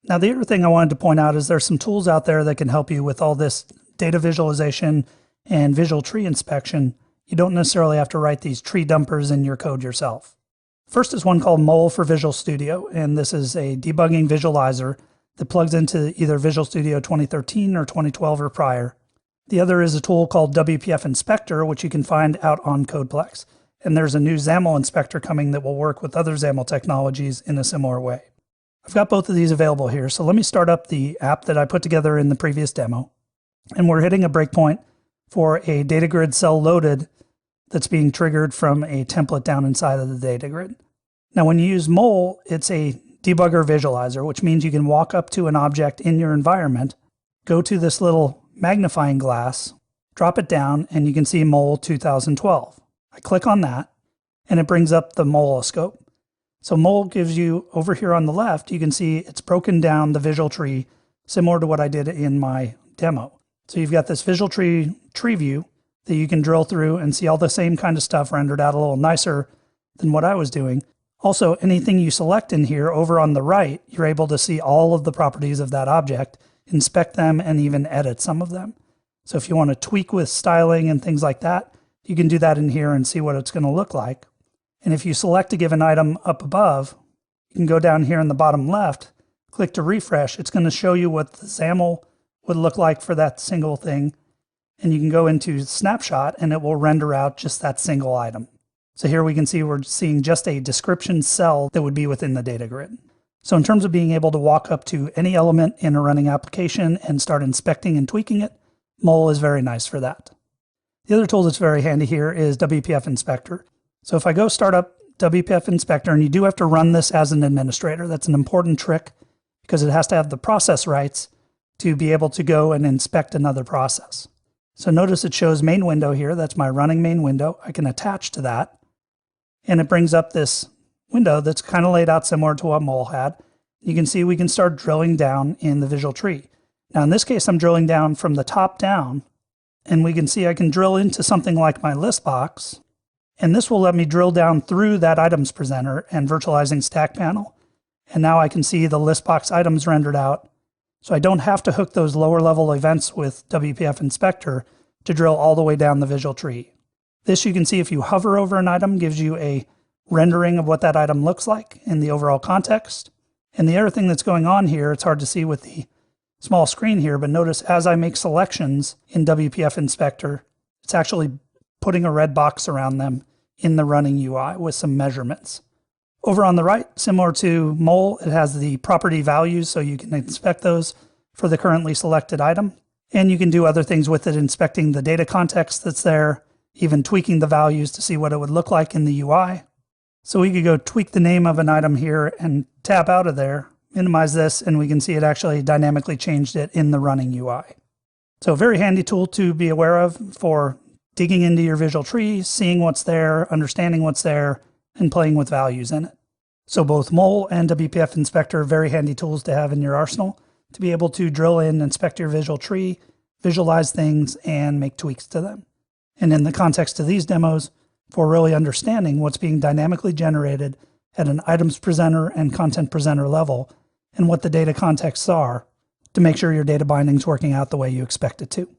Now, the other thing I wanted to point out is there's some tools out there that can help you with all this data visualization and visual tree inspection. You don't necessarily have to write these tree dumpers in your code yourself. First is one called Mole for Visual Studio, and this is a debugging visualizer that plugs into either Visual Studio 2013 or 2012 or prior. The other is a tool called WPF Inspector, which you can find out on Codeplex. And there's a new XAML inspector coming that will work with other XAML technologies in a similar way. I've got both of these available here, so let me start up the app that I put together in the previous demo. And we're hitting a breakpoint for a data grid cell loaded that's being triggered from a template down inside of the data grid. Now, when you use Mole, it's a debugger visualizer, which means you can walk up to an object in your environment, go to this little magnifying glass, drop it down, and you can see Mole 2012. I click on that, and it brings up the Molescope. So Mole gives you, over here on the left, you can see it's broken down the visual tree, similar to what I did in my demo. So you've got this visual tree view that you can drill through and see all the same kind of stuff rendered out a little nicer than what I was doing. Also, anything you select in here over on the right, you're able to see all of the properties of that object, inspect them, and even edit some of them. So if you want to tweak with styling and things like that, you can do that in here and see what it's going to look like. And if you select a given item up above, you can go down here in the bottom left, click to refresh. It's going to show you what the XAML would look like for that single thing. And you can go into snapshot and it will render out just that single item. So here we can see we're seeing just a description cell that would be within the data grid. So in terms of being able to walk up to any element in a running application and start inspecting and tweaking it, Mole is very nice for that. The other tool that's very handy here is WPF Inspector. So if I go start up WPF Inspector, and you do have to run this as an administrator, that's an important trick because it has to have the process rights to be able to go and inspect another process. So notice it shows main window here. That's my running main window. I can attach to that, and it brings up this window that's kind of laid out similar to what Mole had. You can see we can start drilling down in the visual tree. Now in this case, I'm drilling down from the top down, and we can see I can drill into something like my list box, and this will let me drill down through that items presenter and virtualizing stack panel. And now I can see the list box items rendered out. So I don't have to hook those lower level events with WPF Inspector to drill all the way down the visual tree. This, you can see if you hover over an item, gives you a rendering of what that item looks like in the overall context. And the other thing that's going on here, it's hard to see with the small screen here, but notice as I make selections in WPF Inspector, it's actually putting a red box around them in the running UI with some measurements. Over on the right, similar to Mole, it has the property values, so you can inspect those for the currently selected item. And you can do other things with it, inspecting the data context that's there, even tweaking the values to see what it would look like in the UI. So we could go tweak the name of an item here and tab out of there, minimize this, and we can see it actually dynamically changed it in the running UI. So a very handy tool to be aware of for digging into your visual tree, seeing what's there, understanding what's there, and playing with values in it. So both Mole and WPF Inspector are very handy tools to have in your arsenal to be able to drill in, inspect your visual tree, visualize things, and make tweaks to them. And in the context of these demos, for really understanding what's being dynamically generated at an items presenter and content presenter level, and what the data contexts are, to make sure your data binding is working out the way you expect it to.